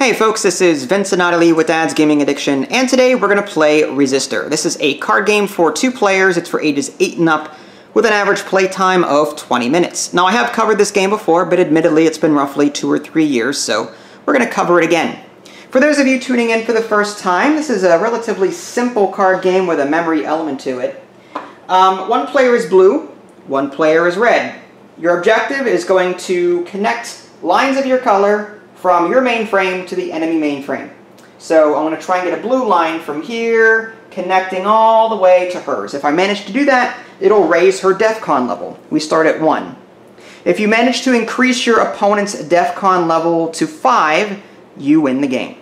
Hey folks, this is Vincent Natalie with Dad's Gaming Addiction, and today we're going to play Resistor. This is a card game for 2 players. It's for ages 8 and up, with an average play time of 20 minutes. Now I have covered this game before, but admittedly it's been roughly 2 or 3 years, so we're going to cover it again. For those of you tuning in for the first time, this is a relatively simple card game with a memory element to it. 1 player is blue, 1 player is red. Your objective is going to connect lines of your color from your mainframe to the enemy mainframe. So I'm going to try and get a blue line from here, connecting all the way to hers. If I manage to do that, it'll raise her DEFCON level. We start at 1. If you manage to increase your opponent's DEFCON level to 5, you win the game.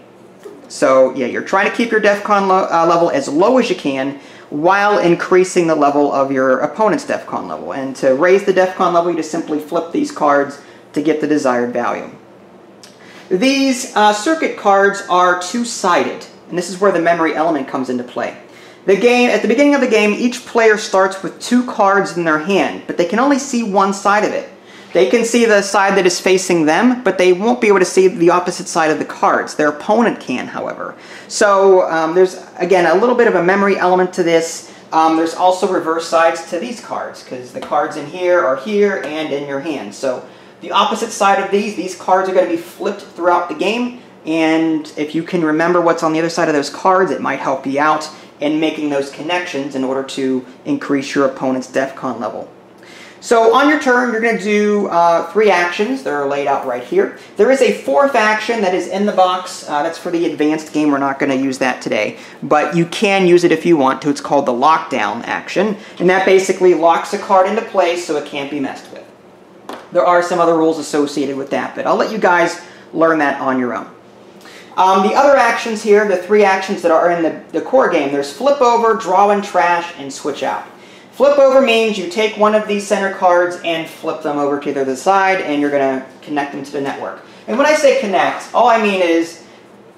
So yeah, you're trying to keep your DEFCON level as low as you can while increasing the level of your opponent's DEFCON level. And to raise the DEFCON level, you just simply flip these cards to get the desired value. These circuit cards are two-sided, and this is where the memory element comes into play. At the beginning of the game, each player starts with 2 cards in their hand, but they can only see one side of it. They can see the side that is facing them, but they won't be able to see the opposite side of the cards. Their opponent can, however. So there's, again, a little bit of a memory element to this. There's also reverse sides to these cards, because the cards in here are here and in your hand. So the opposite side of these cards are going to be flipped throughout the game, and if you can remember what's on the other side of those cards, it might help you out in making those connections in order to increase your opponent's DEFCON level. So on your turn, you're going to do 3 actions that are laid out right here. There is a 4th action that is in the box. That's for the advanced game. We're not going to use that today, but you can use it if you want to. It's called the lockdown action, and that basically locks a card into place so it can't be messed with. There are some other rules associated with that, but I'll let you guys learn that on your own. The other actions here, the 3 actions that are in the core game, there's flip over, draw and trash, and switch out. Flip over means you take one of these center cards and flip them over to the other side, and you're going to connect them to the network. And when I say connect, all I mean is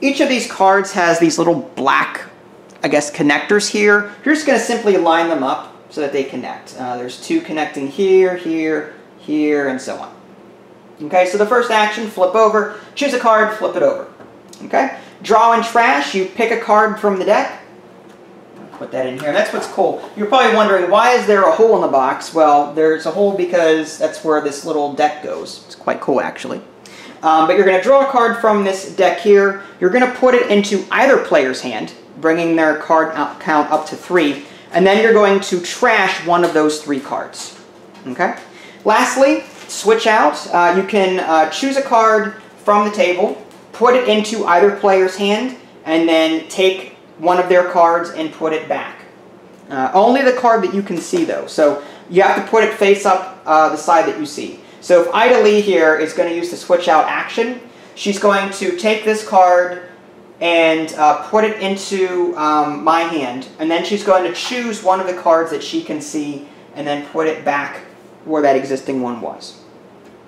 each of these cards has these little black, I guess, connectors here. You're just going to simply line them up so that they connect. There's 2 connecting here, here, here, and so on. Okay, so the first action, flip over, choose a card, flip it over. Okay, draw and trash, you pick a card from the deck. Put that in here. That's what's cool. You're probably wondering, why is there a hole in the box? Well, there's a hole because that's where this little deck goes. It's quite cool, actually. But you're going to draw a card from this deck here. You're going to put it into either player's hand, bringing their card count up to 3, and then you're going to trash one of those 3 cards. Okay? Lastly, switch out. You can choose a card from the table, put it into either player's hand, and then take one of their cards and put it back. Only the card that you can see, though. So you have to put it face up the side that you see. So if Ida Lee here is going to use the switch out action, she's going to take this card and put it into my hand, and then she's going to choose one of the cards that she can see and then put it back where that existing one was.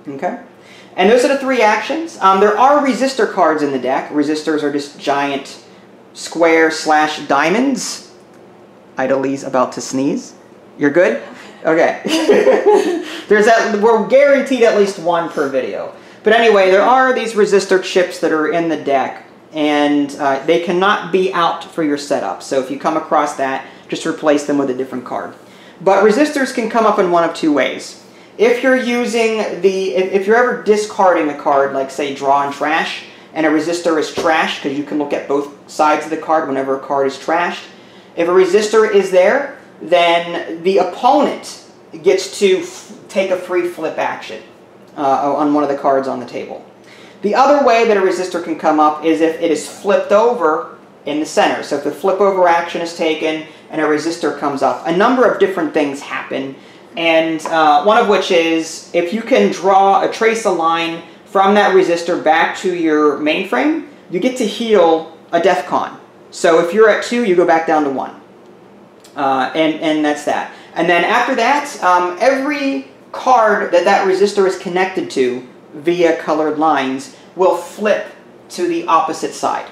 Okay? And those are the 3 actions. There are resistor cards in the deck. Resistors are just giant square / diamonds. Ida Lee's about to sneeze. You're good? Okay. We're guaranteed at least 1 per video. But anyway, there are these resistor chips that are in the deck, and they cannot be out for your setup. So if you come across that, just replace them with a different card. But resistors can come up in one of 2 ways. If you're if you're ever discarding a card, like say draw and trash, and a resistor is trashed, because you can look at both sides of the card whenever a card is trashed. If a resistor is there, then the opponent gets to take a free flip action on one of the cards on the table. The other way that a resistor can come up is if it is flipped over in the center. So if the flip over action is taken and a resistor comes up, a number of different things happen, and one of which is if you can trace a line from that resistor back to your mainframe, you get to heal a DEFCON. So if you're at 2, you go back down to 1. And that's that. And then after that, every card that resistor is connected to via colored lines will flip to the opposite side.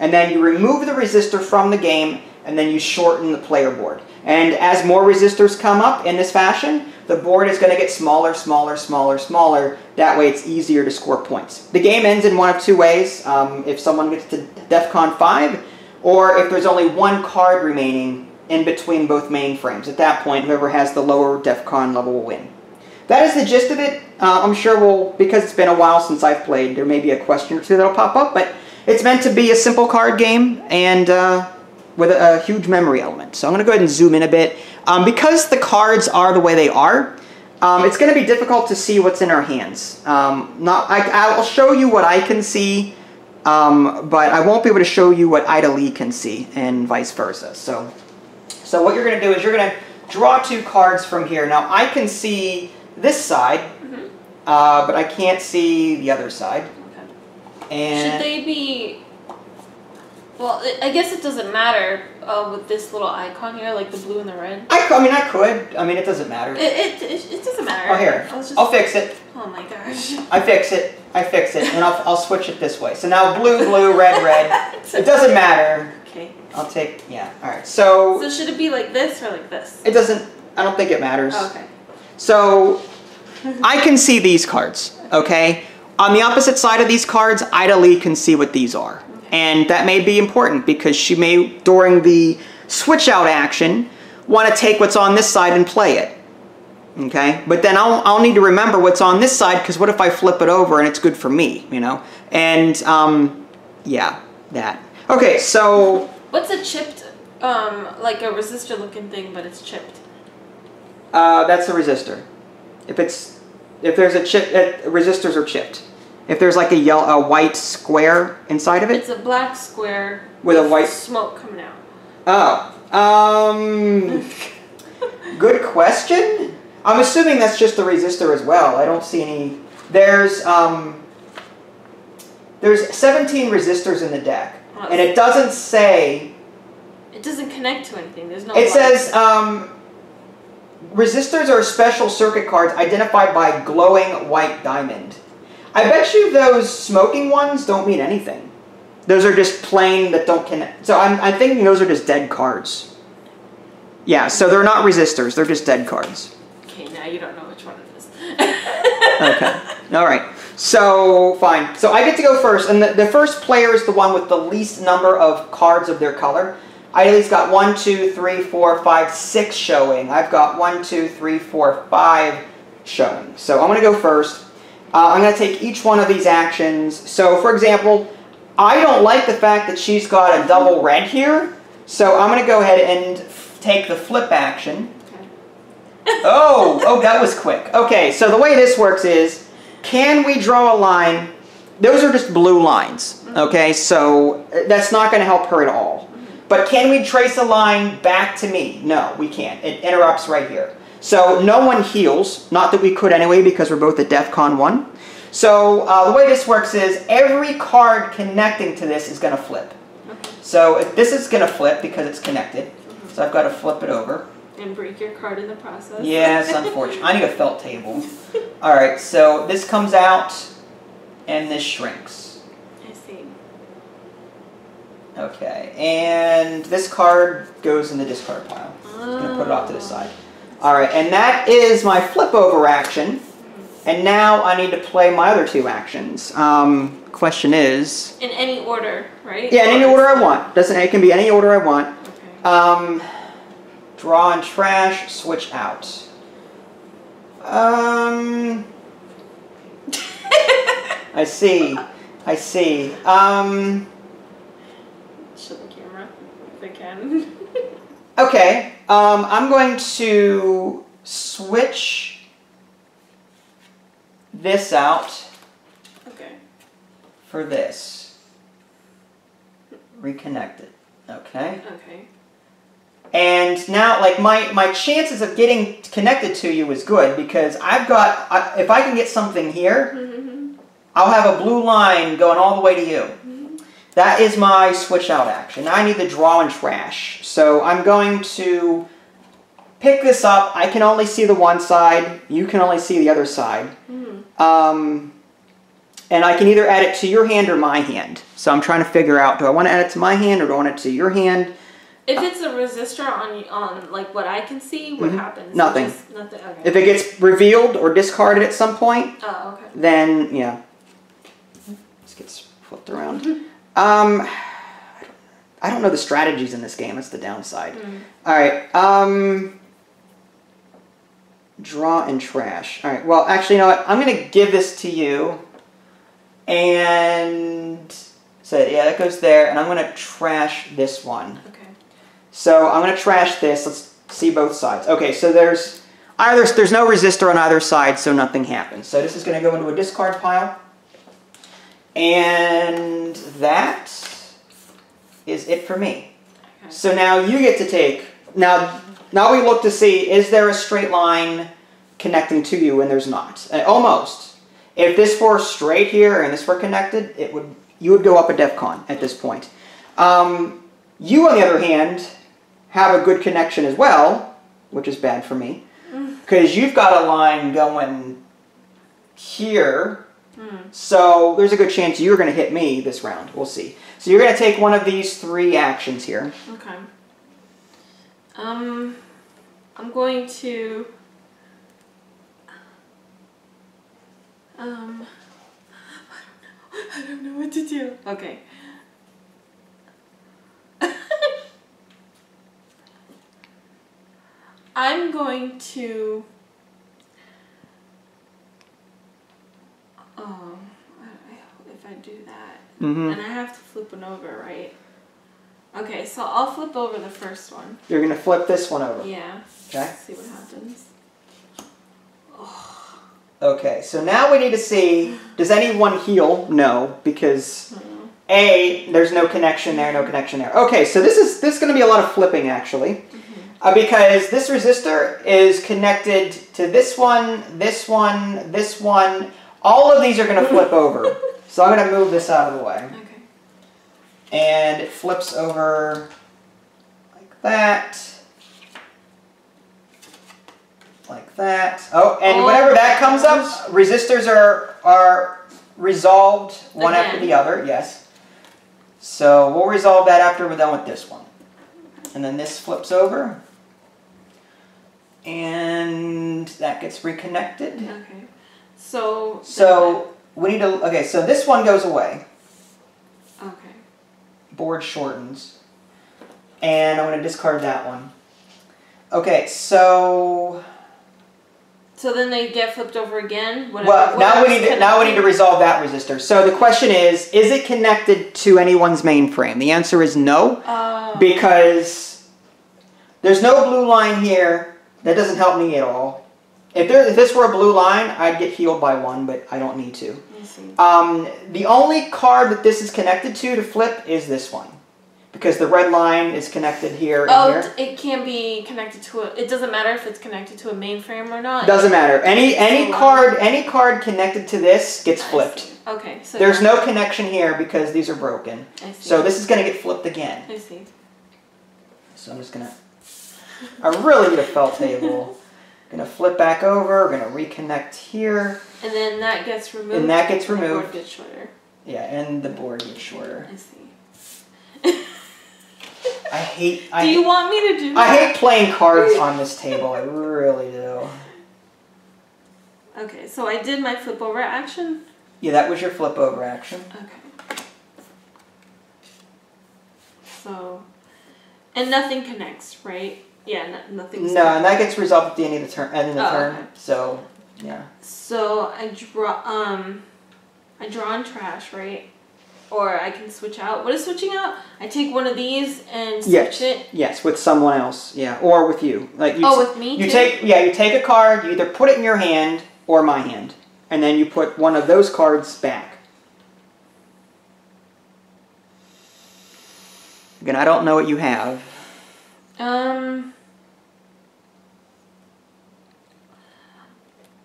And then you remove the resistor from the game, and then you shorten the player board. And as more resistors come up in this fashion, the board is going to get smaller, smaller, smaller, smaller, That way it's easier to score points. The game ends in one of two ways. If someone gets to DEFCON 5, or if there's only one card remaining in between both mainframes. At that point, whoever has the lower DEFCON level will win. That is the gist of it. I'm sure because it's been a while since I've played, there may be a question or two that'll pop up, but it's meant to be a simple card game and with a huge memory element. So I'm going to go ahead and zoom in a bit. Because the cards are the way they are, it's going to be difficult to see what's in our hands. I'll show you what I can see, but I won't be able to show you what Ida Lee can see, and vice versa. So what you're going to do is you're going to draw two cards from here. Now, I can see this side, but I can't see the other side. Okay. And should they be... Well, I guess it doesn't matter with this little icon here, like the blue and the red. I mean, I could. I mean, it doesn't matter. It doesn't matter. Oh, here. I'll fix it. Oh my gosh. I fix it, and I'll switch it this way. So now blue, blue, red, red. It doesn't matter. Okay. I'll take, yeah, all right. So should it be like this or like this? It doesn't, I don't think it matters. Oh, okay. So I can see these cards, okay? On the opposite side of these cards, Ida Lee can see what these are. And that may be important because she may, during the switch out action, want to take what's on this side and play it. Okay? But then I'll need to remember what's on this side, because what if I flip it over and it's good for me, you know? And, yeah, that. Okay, so... What's a chipped, like a resistor looking thing, but it's chipped? That's a resistor. If there's a chip, resistors are chipped. If there's like a white square inside of it? It's a black square with a white smoke coming out. Oh. Good question. I'm assuming that's just the resistor as well. I don't see any. There's 17 resistors in the deck. Oh, and it doesn't say... It doesn't connect to anything. There's no... It says, resistors are special circuit cards identified by glowing white diamond. I bet you those smoking ones don't mean anything. Those are just plain that don't connect. So I'm thinking those are just dead cards. Yeah, so they're not resistors. They're just dead cards. Okay, now you don't know which one it is. Okay. All right. So, fine. So I get to go first. And the first player is the one with the least number of cards of their color. Ida Lee's got 1, 2, 3, 4, 5, 6 showing. I've got 1, 2, 3, 4, 5 showing. So I'm going to go first. I'm going to take each one of these actions. So, for example, I don't like the fact that she's got a double red here. So I'm going to go ahead and take the flip action. Oh, that was quick. Okay, so the way this works is, can we draw a line? Those are just blue lines. Okay, so that's not going to help her at all. But can we trace a line back to me? No, we can't. It interrupts right here. So no one heals. Not that we could anyway, because we're both at DEFCON 1. So the way this works is every card connecting to this is going to flip. Okay. So this is going to flip because it's connected. So I've got to flip it over. And break your card in the process. Yeah, it's unfortunate. I need a felt table. All right, so this comes out and this shrinks. I see. Okay, and this card goes in the discard pile. I'm going to put it off to the side. All right, and that is my flip over action. And now I need to play my other two actions. Question is... In any order, right? Yeah, in any order I want. It can be any order I want. Okay. Draw and trash, switch out. I see. Show the camera if I can. Okay. I'm going to switch this out. Okay. For this. Reconnect it. Okay. Okay. And now, like, my chances of getting connected to you is good because I've got, if I can get something here, I'll have a blue line going all the way to you. That is my switch out action. Now I need the draw and trash. So I'm going to pick this up. I can only see the one side. You can only see the other side. And I can either add it to your hand or my hand. So I'm trying to figure out, do I want to add it to my hand or do I want it to your hand? If it's a resistor on like what I can see, what happens? Nothing. Nothing. Okay. If it gets revealed or discarded at some point, okay. then yeah, this gets flipped around. I don't know the strategies in this game. That's the downside. All right. Draw and trash. All right. Well, actually, you know what? I'm gonna give this to you, and so yeah, that goes there, and I'm gonna trash this one. Okay. So I'm gonna trash this. Let's see both sides. Okay. So there's no resistor on either side, so nothing happens. So this is gonna go into a discard pile, and that is it for me. Okay. So now you get to take now. Now we look to see, is there a straight line connecting to you, and there's not. Almost. If this were straight here and this were connected, you would go up a DEFCON at this point. You, on the other hand, have a good connection as well, which is bad for me, because you've got a line going here, so there's a good chance you're going to hit me this round. We'll see. So you're going to take one of these 3 actions here. Okay. I'm going to, I don't know what to do. Okay. I'm going to, if I do that, and I have to flip one over, right? Okay, so I'll flip over the first one. You're going to flip this one over. Yeah. Okay. Let's see what happens. Oh. Okay, so now we need to see, does anyone heal? No, because A, there's no connection there, no connection there. Okay, so this is going to be a lot of flipping, actually. Because this resistor is connected to this one, this one, this one. All of these are going to flip over. So I'm going to move this out of the way. Okay. And it flips over like that. Like that. Oh, and whenever that comes up, resistors are resolved one after the other, yes. So we'll resolve that after we're done with this one. And then this flips over. And that gets reconnected. Okay. So we need to, okay, so this one goes away. Okay. Board shortens. And I'm going to discard that one. Okay, so then they get flipped over again? Well, now we need to resolve that resistor. So the question is it connected to anyone's mainframe? The answer is no. Because there's no blue line here. That doesn't help me at all. If this were a blue line, I'd get healed by 1, but I don't need to. I see. The only card that this is connected to flip is this one. Because the red line is connected here and here. It can be connected to it doesn't matter if it's connected to a mainframe or not? Doesn't matter. Any card connected to this gets flipped. Okay. So there's no connection here because these are broken. I see. So this is going to get flipped again. I see. So I'm just going to... I really need a felt table. Going to flip back over. We're going to reconnect here. And then that gets removed. And that gets removed. The board gets shorter. Yeah, and the board gets shorter. I see. Do you want me to do that? I hate playing cards on this table. I really do. Okay, so I did my flip over action? Yeah, that was your flip over action. Okay. So, and nothing connects, right? Yeah, nothing. No, and that gets resolved at the end of the turn. Okay. So, yeah. So I draw on trash, right? Or I can switch out. What is switching out? I take one of these and switch it. Yes, with someone else. Yeah, or with you. Like you. With me. You take a card. You either put it in your hand or my hand, and then you put one of those cards back. Again, I don't know what you have.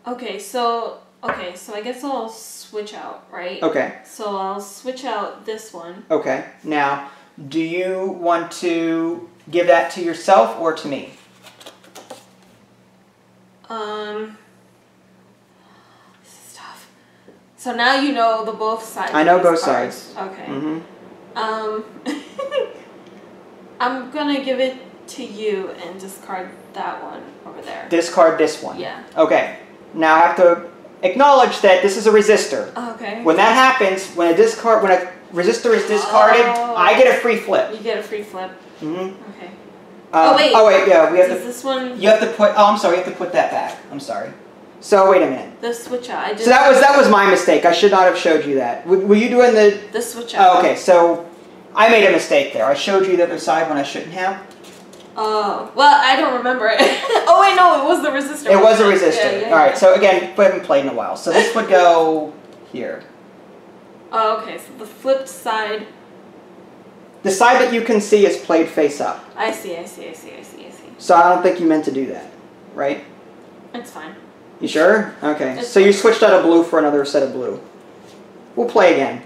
Okay, so I guess I'll switch out, right? Okay. So I'll switch out this one. Okay. Now, do you want to give that to yourself or to me? This is tough. So now you know the both sides. I know both cards. sides. Okay. Mm-hmm. I'm gonna give it to you and discard that one over there. Discard this one. Yeah. Okay. Now I have to acknowledge that this is a resistor. Okay. When that happens, when a resistor is discarded, I get a free flip. You get a free flip. Mm-hmm. Okay. Oh wait, yeah, we have to. This one. You have to put. Oh, I'm sorry. You have to put that back. I'm sorry. So wait a minute. The switch out. So that was my mistake. I should not have showed you that. Were you doing the switch out? Oh, okay. So I made a mistake there. I showed you the other side when I shouldn't have. Oh, well, I don't remember it. Oh wait, no, it was the resistor. It was a resistor. Yeah, all right. So again, we haven't played in a while. So this would go here. Oh, okay. So the flipped side. The side that you can see is played face up. I see. So I don't think you meant to do that, right? It's fine. You sure? Okay. It's so you switched out of blue for another set of blue. We'll play again.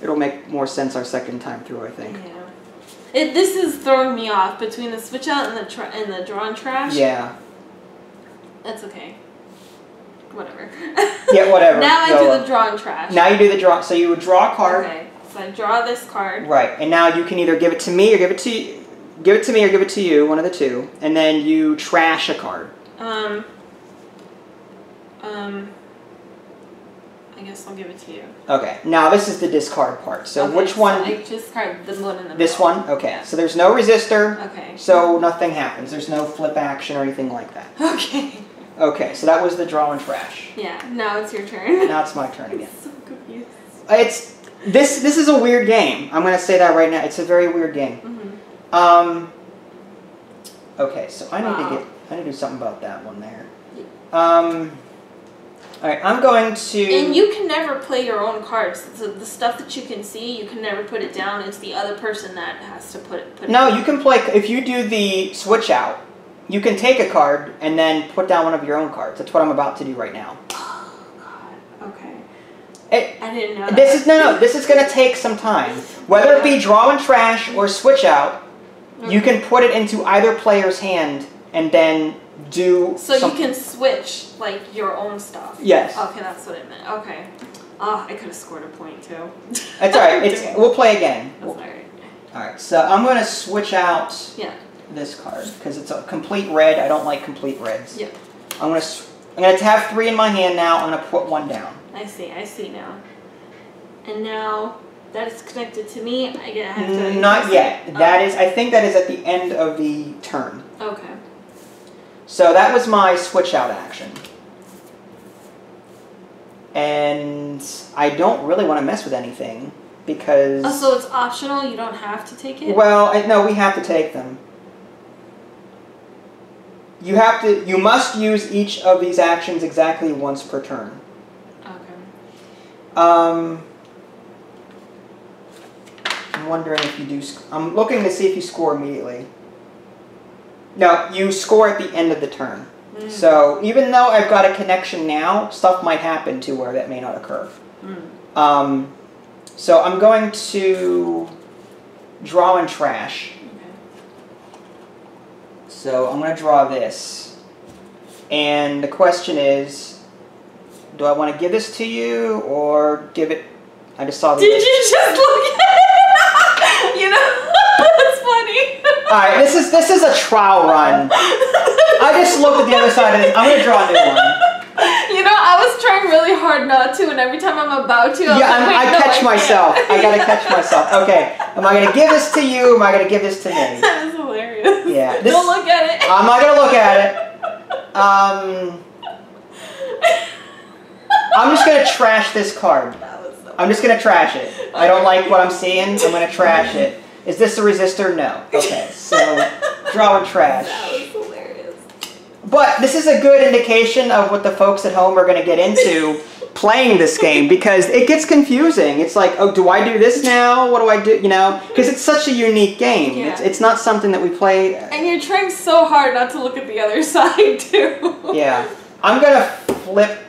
It'll make more sense our second time through, I think. Yeah. This is throwing me off between the switch out and the drawn trash. Yeah. That's okay. Whatever. Yeah, whatever. Now I do the drawn trash. Now you do the draw. So you would draw a card. Okay. So I draw this card. Right. And now you can either give it to me or give it to you. Give it to me or give it to you, one of the two, and then you trash a card. I guess I'll give it to you. Okay. Now this is the discard part. So okay, which one? I discard the one in the middle. This one? Okay. Yeah. So there's no resistor. Okay. So nothing happens. There's no flip action or anything like that. Okay. Okay. So that was the draw and trash. Yeah. Now it's your turn. Now it's my turn again. I'm so confused. This is a weird game. I'm gonna say that right now. It's a very weird game. Mm-hmm. Okay, so I need to do something about that one there. All right, I'm going to. And you can never play your own cards. So the stuff that you can see, you can never put it down. It's the other person that has to put it. No, you can play if you do the switch out. You can take a card and then put down one of your own cards. That's what I'm about to do right now. Oh God. Okay. I didn't know. This is This is going to take some time. Whether it be draw and trash or switch out. You can put it into either player's hand and then do you can switch, like, your own stuff? Yes. Okay, that's what it meant. Okay. Oh, I could have scored a point, too. That's alright. We'll play again. That's alright. Alright, so I'm going to switch out this card, because it's a complete red. I don't like complete reds. Yep. I'm going to have 3 in my hand now. I'm going to put 1 down. I see now. And now that is connected to me. I have to. Not yet. I think that is at the end of the turn. Okay. So that was my switch out action. And I don't really want to mess with anything because. Oh, so it's optional. You don't have to take it. Well, no, we have to take them. You must use each of these actions exactly once per turn. Okay. I'm wondering if you do. I'm looking to see if you score immediately. No, you score at the end of the turn. So even though I've got a connection now, stuff might happen to where that may not occur. So I'm going to draw and trash. Okay. So I'm going to draw this. And the question is, do I want to give this to you or give it... I just saw the... Did you just look at it? You know, that's funny. Alright, this is a trial run. I just looked at the other side of this. I'm going to draw a new one. You know, I was trying really hard not to, and every time I'm about to, I catch myself. I got to catch myself. Okay, am I going to give this to you or am I going to give this to me? That is hilarious. Yeah. Don't look at it. I'm not going to look at it. I'm just going to trash this card. I'm just going to trash it. I don't like what I'm seeing. I'm going to trash it. Is this a resistor? No. Okay, so draw and trash. That was hilarious. But this is a good indication of what the folks at home are going to get into playing this game because it gets confusing. It's like, oh, do I do this now? What do I do? You know, because it's such a unique game. Yeah. It's not something that we play. And you're trying so hard not to look at the other side, too. Yeah. I'm going to flip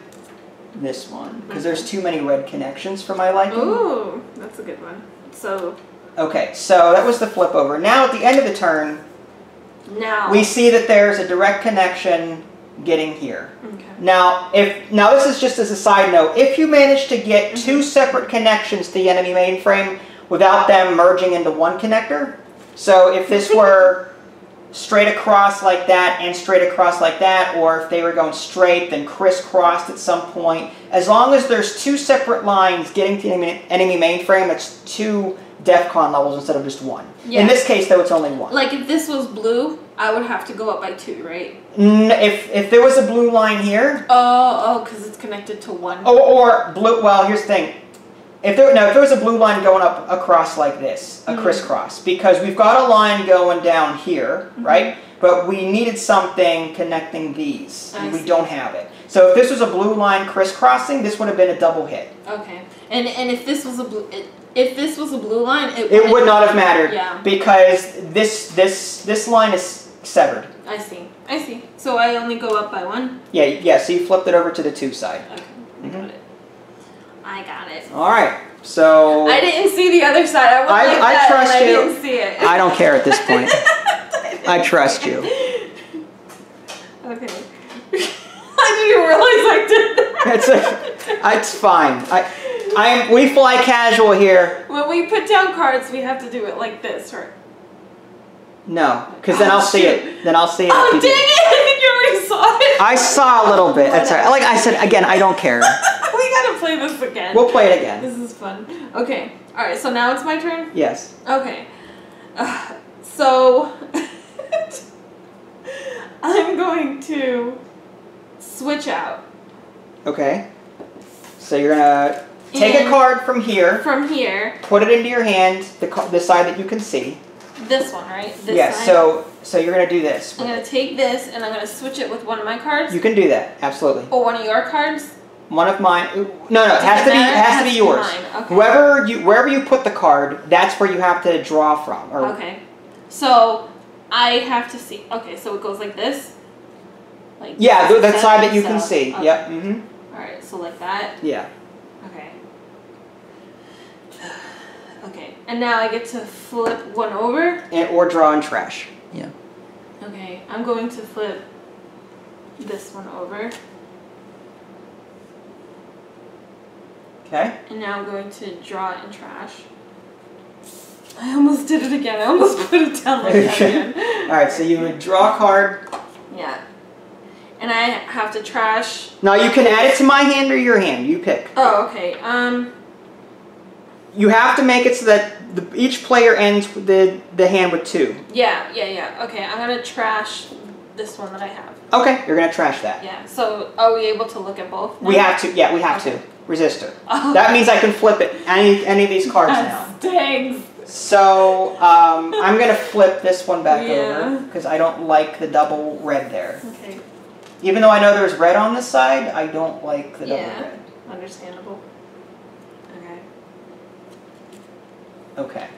this one because there's too many red connections for my liking. Ooh, that's a good one. So. Okay, so that was the flip over. Now at the end of the turn, we see that there's a direct connection getting here. Okay. Now this is just as a side note, if you manage to get 2 separate connections to the enemy mainframe without them merging into one connector, So if this were straight across like that and straight across like that, or if they were going straight then crisscrossed at some point, as long as there's two separate lines getting to the enemy mainframe, it's 2 DEFCON levels instead of just 1. Yeah. In this case, though, it's only 1. Like if this was blue, I would have to go up by 2, right? If there was a blue line here... Oh, because it's connected to 1. Or blue... Well, here's the thing. If there was a blue line going up across like this, a crisscross, because we've got a line going down here, right? But we needed something connecting these, and we don't have it. So if this was a blue line crisscrossing, this would have been a double hit. Okay. And if this was a blue... If this was a blue line, it would not have mattered. Yeah. Because this line is severed. I see. So I only go up by 1? Yeah, so you flipped it over to the 2 side. Okay. I got it. All right. So I didn't see the other side. I trust you. I didn't see it. I don't care at this point. I trust you. Okay. I didn't realize I did that. It's fine. We fly casual here. When we put down cards, we have to do it like this, right? No, because then I'll see it. Then I'll see it. Oh, dang it! I think you already saw it. I saw a little bit. That's all right. Like I said, again, I don't care. We gotta play this again. We'll play it again. This is fun. Okay. All right. So now it's my turn. Yes. Okay. So I'm going to switch out. Okay. So you're gonna take a card from here. From here. Put it into your hand, the side that you can see. This one, right? This side? So you're going to do this. I'm going to take this and I'm going to switch it with one of my cards. You can do that, absolutely. Or one of your cards? One of mine. No, it has to be yours. Okay. Wherever you put the card, that's where you have to draw from. Okay. So I have to see. Okay, so it goes like this? Like that side that you can see. Okay. Yep. Mhm. All right, so like that? Yeah. Okay. Okay, and now I get to flip one over? Or draw and trash. Yeah. Okay, I'm going to flip this one over. Okay. And now I'm going to draw and trash. I almost did it again. I almost put it down like that again. Alright, so you would draw a card. Yeah. And I have to trash. Now you can add it to my hand or your hand. You pick. Oh, okay. You have to make it so that each player ends the hand with 2. Yeah. Okay, I'm going to trash this one that I have. Okay, you're going to trash that. Yeah, so are we able to look at both now? We have to, yeah, we have to. Resistor. Oh. That means I can flip it, any of these cards now. Stinks. So, I'm going to flip this one back over, because I don't like the double red there. Okay. Even though I know there's red on this side, I don't like the double red. Understandable. Okay.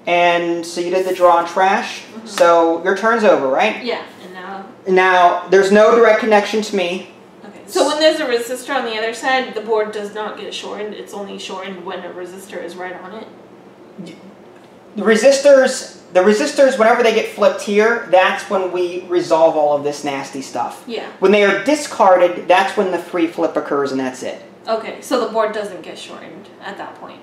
And so you did the draw and trash. So your turn's over, right? Yeah. And now? Now, there's no direct connection to me. Okay. So when there's a resistor on the other side, the board does not get shortened. It's only shortened when a resistor is right on it? The resistors, whenever they get flipped here, that's when we resolve all of this nasty stuff. Yeah. When they are discarded, that's when the free flip occurs and that's it. Okay. So the board doesn't get shortened at that point.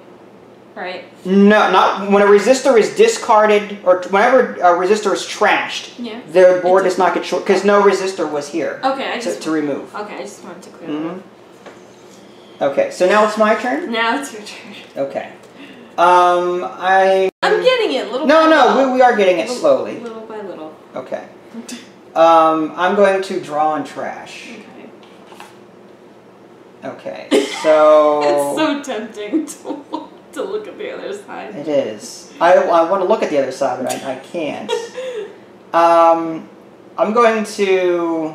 Right? No, not when a resistor is discarded or whenever a resistor is trashed. Yeah. The board does not get short because no resistor was here. Okay, to remove. Okay, I just wanted to clear that up. Okay, so now it's my turn. Now it's your turn. Okay. I'm getting it little. by little. No, we are getting it slowly. Little by little. Okay. I'm going to draw and trash. Okay. So. It's so tempting to look at the other side. It is. I want to look at the other side, but I can't. I'm going to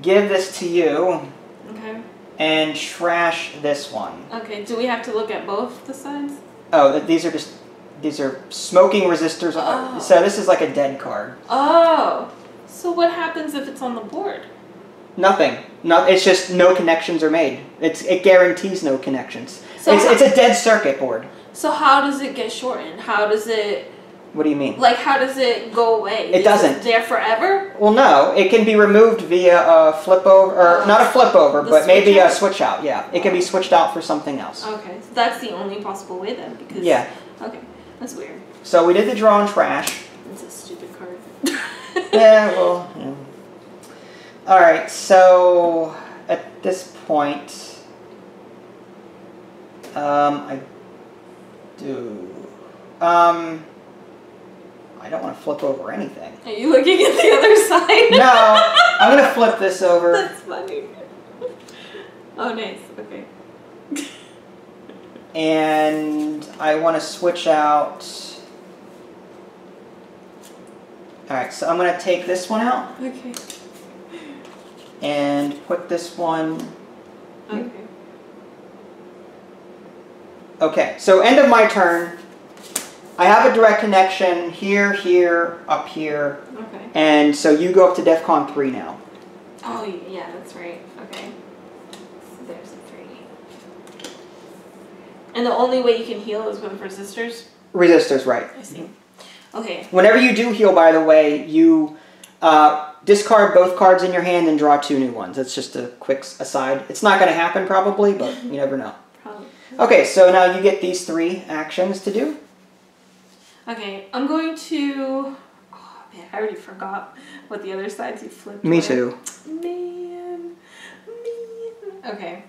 give this to you. Okay. And trash this one. Okay. Do we have to look at both the sides? Oh, these are smoking resistors. Oh. So this is like a dead card. Oh. So what happens if it's on the board? Nothing. It's just no connections are made. It guarantees no connections. So it's a dead circuit board. So how does it get shortened? How does it... What do you mean? Like, how does it go away? It doesn't. Is it there forever? Well, no. It can be removed via a flip over, or not a flip over, but maybe a switch out. Yeah, it can be switched out for something else. Okay, so that's the only possible way then, because... Yeah. Okay, that's weird. So we did the draw and trash. It's a stupid card. Yeah, well, yeah. Alright, so at this point, I don't want to flip over anything. Are you looking at the other side? No, I'm going to flip this over. That's funny. Oh, nice. Okay. And I want to switch out. Alright, so I'm going to take this one out. Okay. And put this one. Okay. Okay, so end of my turn. I have a direct connection here, here, up here. Okay. And so you go up to DEFCON 3 now. Oh, yeah, that's right. Okay. So there's a 3. And the only way you can heal is with resistors? Resistors, right. I see. Okay. Whenever you do heal, by the way, you discard both cards in your hand and draw 2 new ones. That's just a quick aside. It's not going to happen probably, but you never know. Probably. Okay, so now you get these 3 actions to do. Okay, I'm going to... Oh, man, I already forgot what the other sides you flipped. Me too. Man. Okay.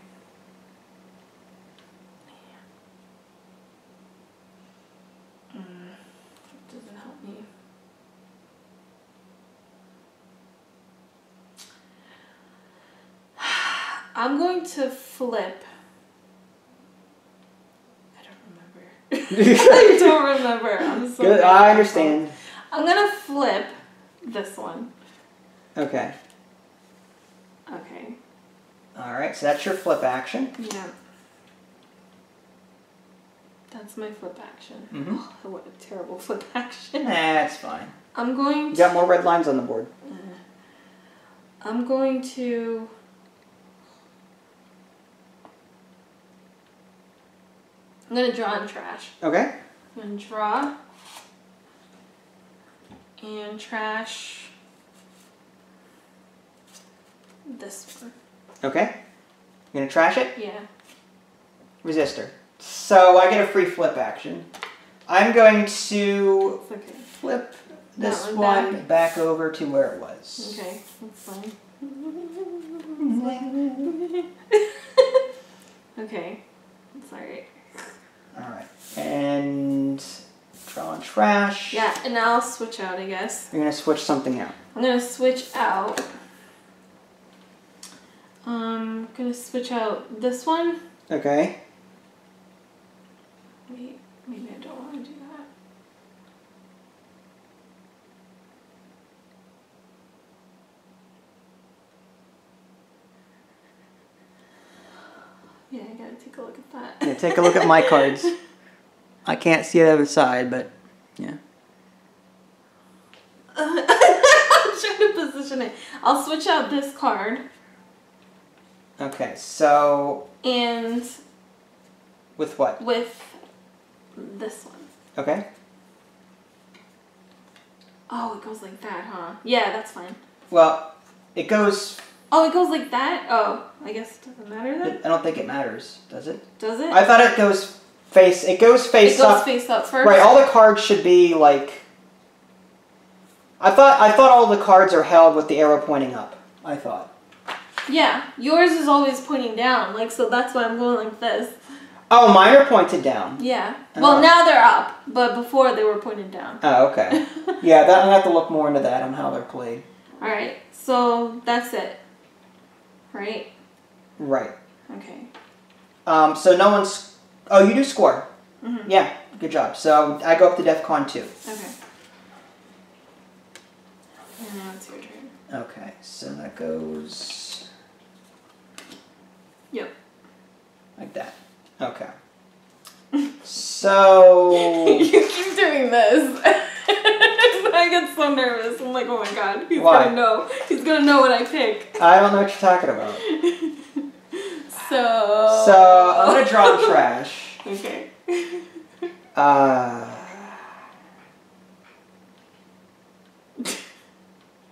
That doesn't help me. I'm going to flip. I don't remember. I'm so good. I understand. I'm gonna flip this one. Okay. Okay. Alright, so that's your flip action. Yeah. That's my flip action. Mm-hmm. Oh, what a terrible flip action. That's fine. I'm going to... You got more red lines on the board. I'm going to... I'm going to draw and trash. Okay. I'm going to draw and trash this one. Okay. You're going to trash it? Yeah. Resistor. So I get a free flip action. I'm going to flip this one back over to where it was. Okay, that's fine. Okay, that's alright. Alright, and draw and trash. Yeah, and now I'll switch out, I guess. You're going to switch something out. I'm going to switch out. I'm going to switch out this one. Okay. Wait, maybe I don't want to do that. Yeah, I gotta take a look at that. Yeah, take a look at my cards. I can't see the other side, but yeah. I'm trying to position it. I'll switch out this card. Okay, so... And... With what? With this one. Okay. Oh, it goes like that, huh? Yeah, that's fine. Well, it goes... Oh, it goes like that? Oh, I guess it doesn't matter then? I don't think it matters, does it? Does it? I thought it goes face... It goes face up. It goes face up first? Right, all the cards should be like... I thought all the cards are held with the arrow pointing up. I thought. Yeah, yours is always pointing down, like, so that's why I'm going like this. Oh, mine are pointed down. Yeah. Well, now they're up, but before they were pointed down. Oh, okay. Yeah, I'm going to have to look more into that on how they're played. Alright, so that's it. Right? Right. Okay. So no one's... Oh, you do score. Mm-hmm. Yeah, good job. So I go up to DEFCON 2. Okay. And now it's your turn. Okay, so that goes... Yep. Like that. Okay. So... You keep doing this. I get so nervous. I'm like, oh my god, he's Why? gonna know. He's gonna know what I pick. I don't know what you're talking about. So I'm gonna draw trash. Okay.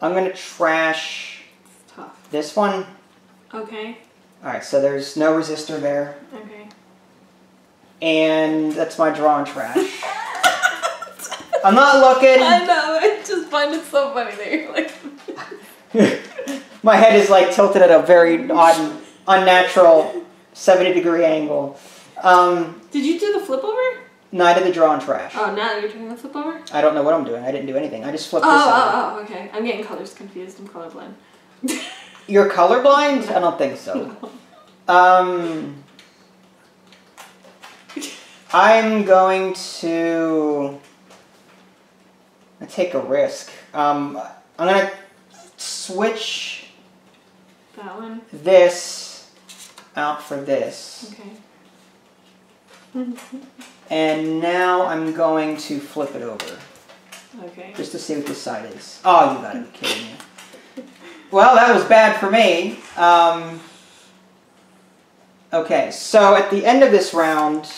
I'm gonna trash It's tough. this one. Okay. Alright, so there's no resistor there. Okay. And that's my draw and trash. I'm not looking. I know. I just find it so funny that you're like. My head is like tilted at a very odd, unnatural 70-degree angle. Did you do the flip over? No, I did the draw and trash. Oh, now you're doing the flip over? I don't know what I'm doing. I didn't do anything. I just flipped this over. Oh, okay. I'm getting colors confused. I'm colorblind. You're colorblind? I don't think so. I'm going to take a risk. I'm going to switch that one. This out for this. Okay. And now I'm going to flip it over. Okay. Just to see what this side is. Oh, you gotta be kidding me. Well, that was bad for me. Okay, so at the end of this round,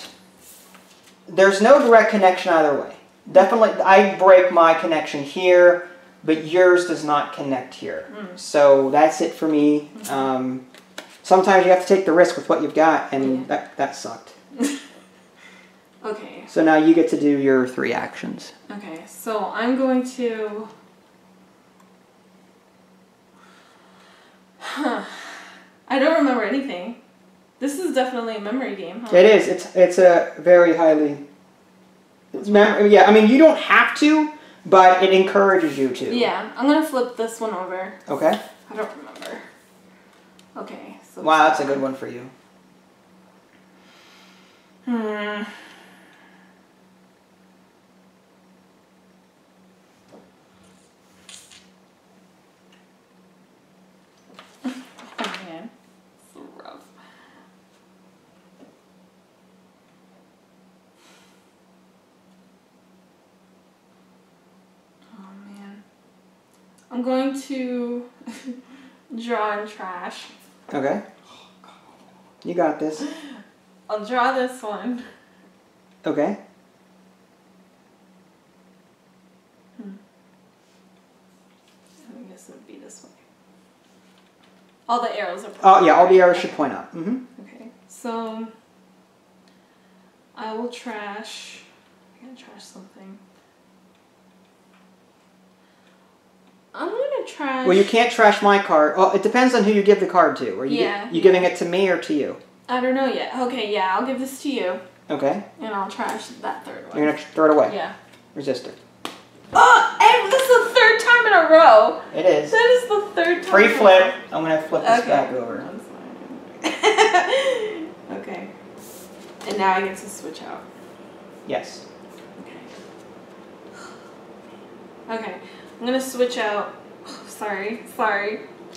there's no direct connection either way. Definitely, I break my connection here, but yours does not connect here. So that's it for me. Sometimes you have to take the risk with what you've got, and that sucked. Okay. So now you get to do your 3 actions. Okay, so I'm going to... I don't remember anything. This is definitely a memory game, huh? It is. It's a very highly... yeah, I mean, you don't have to, but it encourages you to. Yeah, I'm going to flip this one over. Okay. I don't remember. Okay. So wow, that's a good one for you. I'm going to draw and trash. Okay. You got this. I'll draw this one. Okay. I guess it would be this way. All the arrows are pointing. Oh, yeah, all the arrows should point up. Okay, so I will trash. I gotta trash something. I'm gonna trash... Well, you can't trash my card. Oh, it depends on who you give the card to. Are you giving it to me or to you? I don't know yet. Okay, yeah, I'll give this to you. Okay. And I'll trash that third one. You're gonna throw it away? Yeah. Resistor. Oh, this is the third time in a row. It is. That is the third time. Pre-flip. I'm gonna flip this back over. Okay. And now I get to switch out. Yes. Okay. Okay. I'm gonna switch out. Oh, sorry.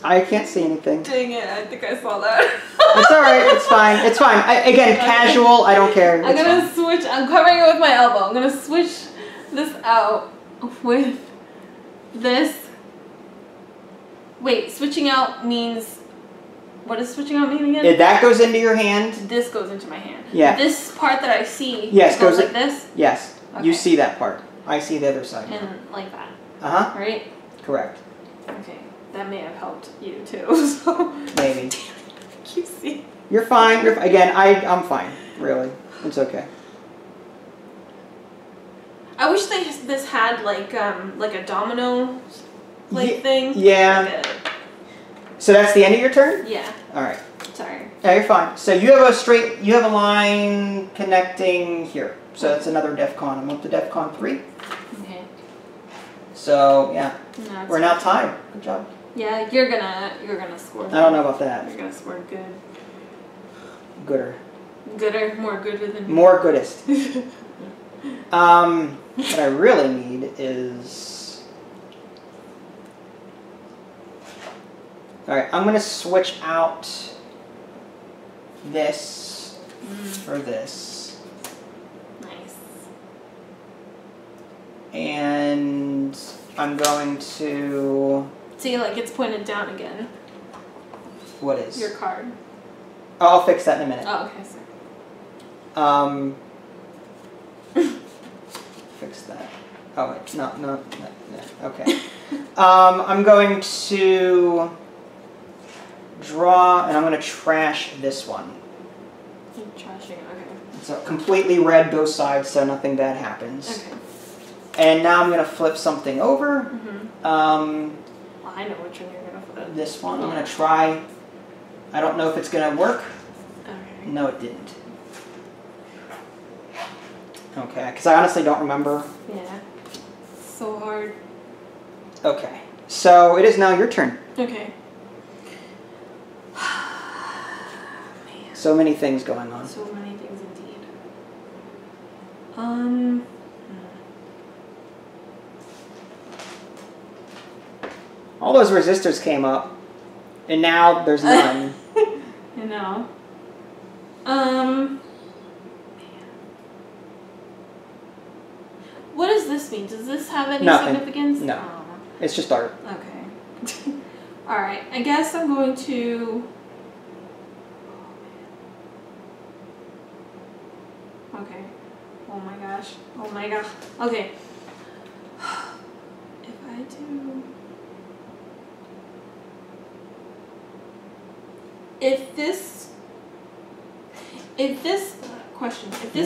I can't see anything. Dang it! I think I saw that. It's all right. It's fine. It's fine. Again, casual. I don't care. I'm gonna switch. I'm covering it with my elbow. I'm gonna switch this out with this. Wait, switching out means. What does switching out mean again? That goes into your hand. This goes into my hand. Yeah. This part that I see. Yes, goes like this. Yes. Okay. You see that part. I see the other side. And like that. Right? Correct. Okay. That may have helped you too. So. Maybe. You see. You're fine. Again, I'm fine. Really, it's okay. I wish this had like a domino thing. Yeah. So that's the end of your turn? Yeah. All right. Sorry. Yeah, you're fine. So you have a line connecting here. So that's another DEFCON. I'm up to DEFCON 3. Okay. So yeah, No, we're now tied. Good job. Yeah, you're gonna score. I don't know about that. You're gonna score good. Gooder. Gooder, more gooder than me. More goodest. What I really need is. All right, I'm gonna switch out this for this. Nice. And I'm going to... See, like it's pointed down again. What is? Your card. Oh, I'll fix that in a minute. Oh, okay, sorry. Fix that. Oh, wait, no, okay. I'm going to draw, and I'm going to trash this one. You're trashing, okay. So completely red both sides, so nothing bad happens. Okay. And now I'm going to flip something over. I know which one you're going to flip. This one. I'm going to try. I don't know if it's going to work. Okay. No, it didn't. Okay, because I honestly don't remember. Yeah. So hard. Okay. So it is now your turn. Okay. Man. So many things going on. So many things indeed. All those resistors came up, and now there's none. I know. Man. What does this mean? Does this have any significance? No. It's just art. Okay. Alright, I guess I'm going to... Okay. Oh my gosh. Oh my gosh. Okay. If I do... If this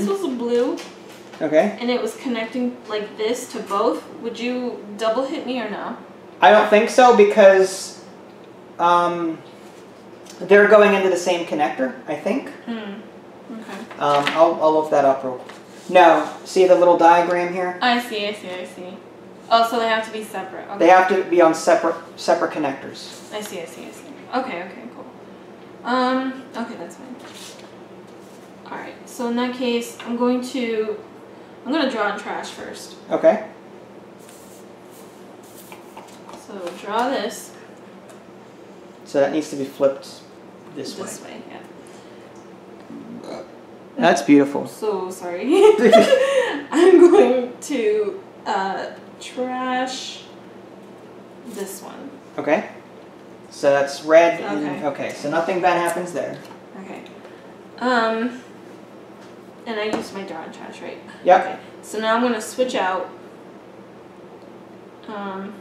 was a blue... Okay. And it was connecting like this to both, would you double hit me or no? I don't think so because they're going into the same connector, I think. Okay. I'll look that up real quick. No, see the little diagram here? I see. Oh, so they have to be separate. Okay. They have to be on separate connectors. I see. Okay, cool. Okay, that's fine. Alright, so in that case, I'm going to draw on trash first. Okay. So draw this. So that needs to be flipped this way. This way, yeah. That's beautiful. So sorry. I'm going to trash this one. Okay. So that's red. Okay. Okay. So nothing bad happens there. Okay. And I used my draw and trash, right? Yep. Okay. So now I'm going to switch out. I'm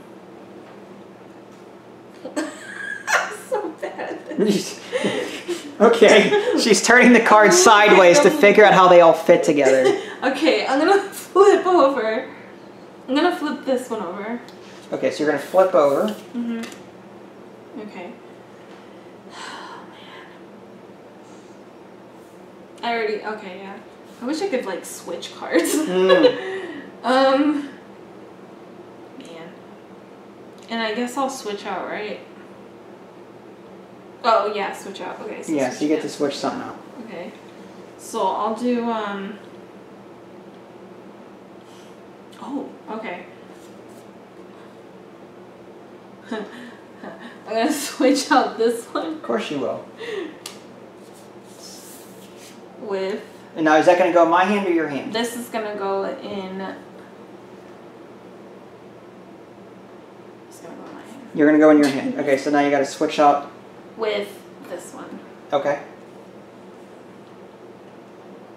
so bad. Okay. She's turning the cards sideways to figure out how they all fit together. Okay, I'm going to flip over. I'm going to flip this one over. Okay, so you're going to flip over. Okay. Okay, yeah. I wish I could, like, switch cards. Man. And I guess I'll switch out, right? Oh, yeah, switch out. Okay, so yeah, so you get to switch something out. Okay. So I'll do, Oh, okay. I'm gonna switch out this one. Of course you will. With... And now, is that going to go in my hand or your hand? This is going to go in... It's going to go in my hand. You're going to go in your hand. Okay, so now you got to switch out... With this one. Okay.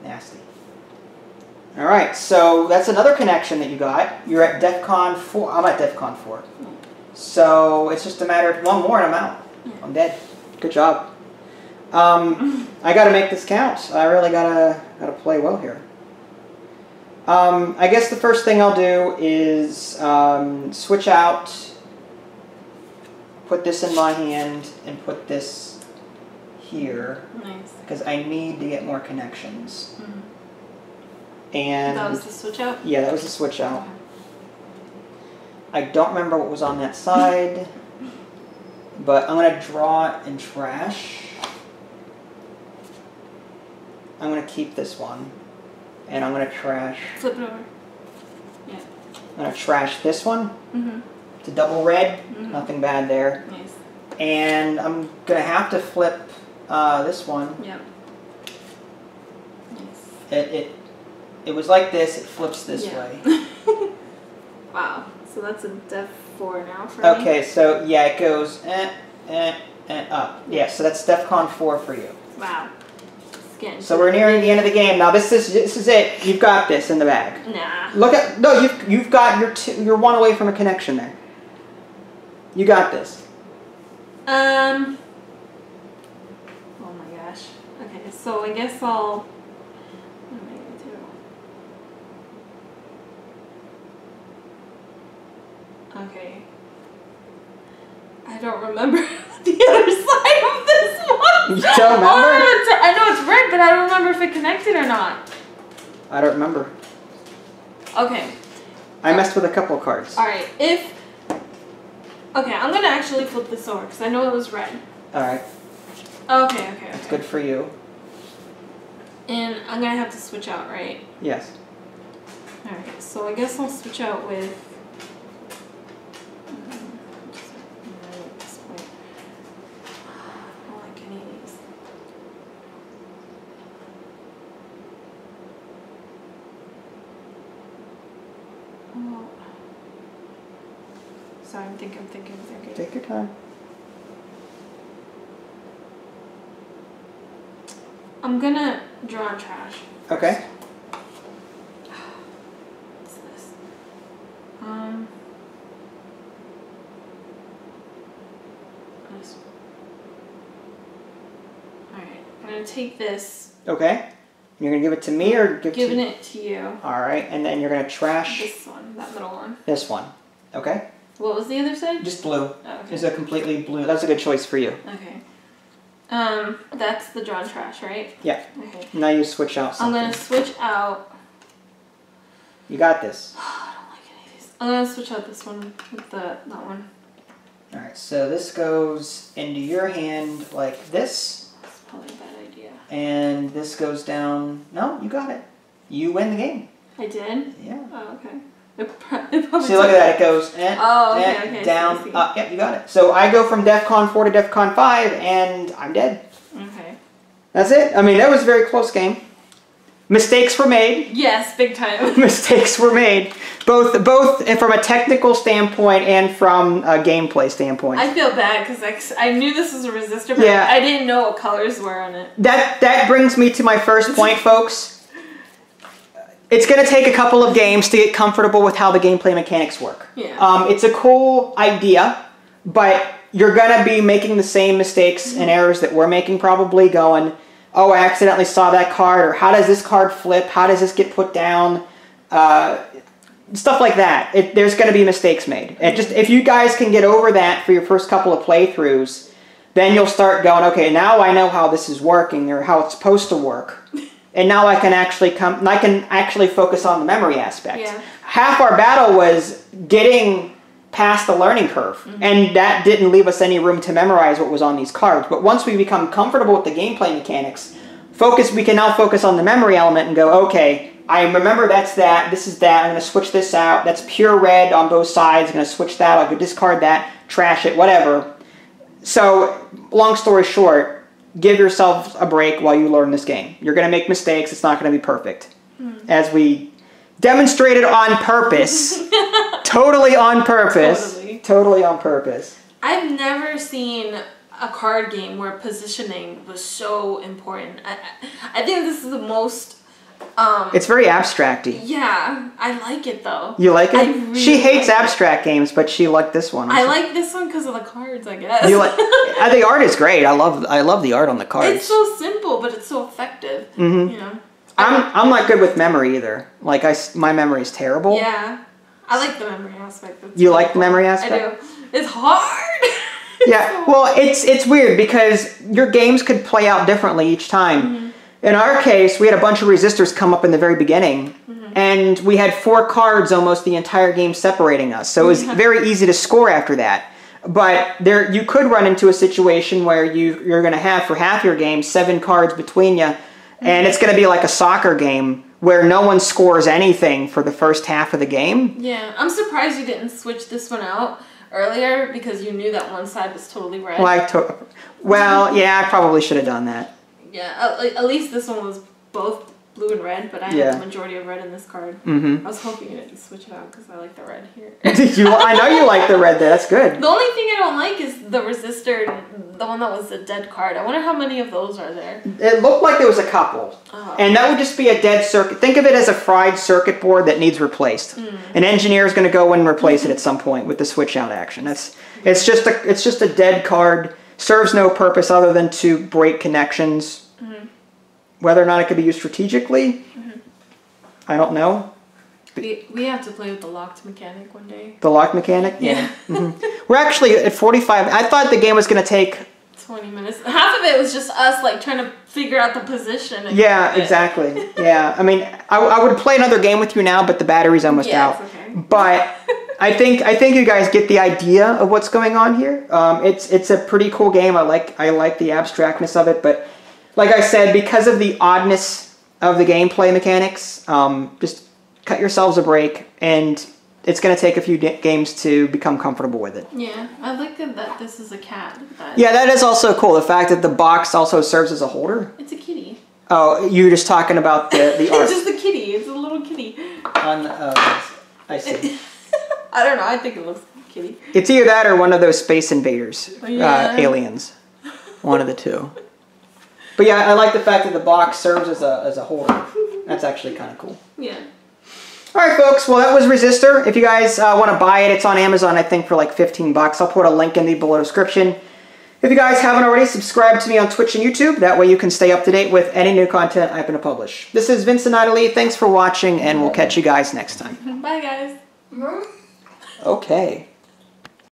Nasty. Alright, so that's another connection that you got. You're at DEFCON 4. I'm at DEFCON 4. So it's just a matter of one more and I'm out. I'm dead. Good job. I got to make this count. I really gotta play well here. I guess the first thing I'll do is switch out, put this in my hand, and put this here. Nice. Because I need to get more connections. And that was the switch out? Yeah, that was the switch out. Okay. I don't remember what was on that side, but I'm going to draw and trash. I'm going to keep this one, and I'm going to trash... Flip it over. Yeah. I'm going to trash this one. It's a double red. Nothing bad there. Nice. And I'm going to have to flip this one. Yep. Nice. It was like this. It flips this way. Wow. So that's a def 4 now for me. Okay, so yeah, it goes up. Yeah, so that's DEFCON 4 for you. Wow. So we're nearing the end of the game. Now this is it. You've got this in the bag. Nah. Look at you've got you're one away from a connection there. You got this. Oh my gosh. Okay, so I guess I'll... What am I gonna Okay. I don't remember the other side of this one. You don't remember? I know it's red, but I don't remember if it connected or not. I don't remember. Okay. I messed with a couple cards. Alright, okay, I'm gonna actually flip this over because I know it was red. Alright. Okay. That's good for you. And I'm gonna have to switch out, right? Yes. Alright, so I guess I'll switch out with... I don't like any of these. Oh. Sorry, I'm thinking. Take your time. I'm gonna draw on trash. Okay. What's this? This. Alright, I'm gonna take this. Okay. You're gonna give it to me or Giving it to you. Alright, and then you're gonna trash This one, that middle one. this one. Okay? What was the other side? Just blue. Oh, okay. It's a completely blue. That's a good choice for you. Okay. That's the drawn trash, right? Yeah. Okay. Now you switch out something. I'm gonna switch out. You got this. I don't like any of these. I'm gonna switch out this one with that one. Alright, so this goes into your hand like this. That's probably a bad idea. And this goes down. No, you got it. You win the game. I did? Yeah. Oh, okay. It probably See, look at that. It goes down, so up. Yeah, you got it. So I go from DEFCON 4 to DEFCON 5, and I'm dead. Okay. That's it. I mean, that was a very close game. Mistakes were made. Yes, big time. Mistakes were made, both from a technical standpoint and from a gameplay standpoint. I feel bad because I knew this was a resistor, but Yeah. I didn't know what colors were on it. That brings me to my first point, folks. It's going to take a couple of games to get comfortable with how the gameplay mechanics work. Yeah. It's a cool idea, but you're going to be making the same mistakes and errors that we're making, probably going, oh, I accidentally saw that card, or how does this card flip? How does this get put down? Stuff like that. There's going to be mistakes made. And just if you guys can get over that for your first couple of playthroughs, then you'll start going, okay, now I know how this is working or how it's supposed to work. And now I can actually focus on the memory aspect. Yeah. Half our battle was getting past the learning curve, and that didn't leave us any room to memorize what was on these cards. But once we become comfortable with the gameplay mechanics, we can now focus on the memory element and go, okay, I remember that's that, this is that, I'm going to switch this out, that's pure red on both sides, I'm going to switch that, I'll discard that, trash it, whatever. So, long story short, give yourself a break while you learn this game. You're going to make mistakes. It's not going to be perfect. As we demonstrated on purpose. Totally on purpose. Totally on purpose. I've never seen a card game where positioning was so important. I think this is the most... it's very abstract-y. Yeah, I like it though. You like it? Really she hates like abstract games, but she liked this one. I like this one because of the cards, I guess. The art is great. I love the art on the cards. It's so simple, but it's so effective. Mm-hmm. You know. I'm not good with memory either. Like my memory is terrible. Yeah, I like the memory aspect. You like the memory aspect? I do. It's hard. Yeah. Well, it's weird because your games could play out differently each time. Mm-hmm. In our case, we had a bunch of resistors come up in the very beginning, and we had 4 cards almost the entire game separating us. So it was very easy to score after that. But you could run into a situation where you're going to have, for half your game, 7 cards between you, and it's going to be like a soccer game where no one scores anything for the first half of the game. Yeah, I'm surprised you didn't switch this one out earlier because you knew that one side was totally red. Well, yeah, I probably should have done that. Yeah, at least this one was both blue and red, but I had the majority of red in this card. Mm-hmm. I was hoping you didn't switch it out because I like the red here. I know you like the red there. That's good. The only thing I don't like is the resistor, the one that was the dead card. I wonder how many of those are there. It looked like there was a couple. Oh. And that would just be a dead circuit. Think of it as a fried circuit board that needs replaced. An engineer is going to go in and replace it at some point with the switch out action. It's just a dead card. Serves no purpose other than to break connections. Whether or not it could be used strategically, I don't know. We have to play with the locked mechanic one day. The locked mechanic? Yeah. We're actually at 45. I thought the game was going to take 20 minutes. Half of it was just us like trying to figure out the position. Yeah, exactly. Yeah, I mean, I would play another game with you now, but the battery's almost out. It's okay. But I think you guys get the idea of what's going on here. It's a pretty cool game. I like the abstractness of it, but like I said, because of the oddness of the gameplay mechanics, just cut yourselves a break, and it's going to take a few games to become comfortable with it. Yeah, I like that this is a cat. Yeah, that is also cool. The fact that the box also serves as a holder. It's a kitty. Oh, you were just talking about the art. It's just a kitty. It's a little kitty. I see. I don't know. I think it looks like a kitty. It's either that or one of those Space Invaders aliens. One of the two. But yeah, I like the fact that the box serves as a holder. That's actually kind of cool. Yeah. Alright folks, well that was Resistor. If you guys want to buy it, it's on Amazon I think for like 15 bucks. I'll put a link in the below description. If you guys haven't already, subscribe to me on Twitch and YouTube. That way you can stay up to date with any new content I'm going to publish. This is Vince and Natalie. Thanks for watching, and we'll catch you guys next time. Bye guys. Okay.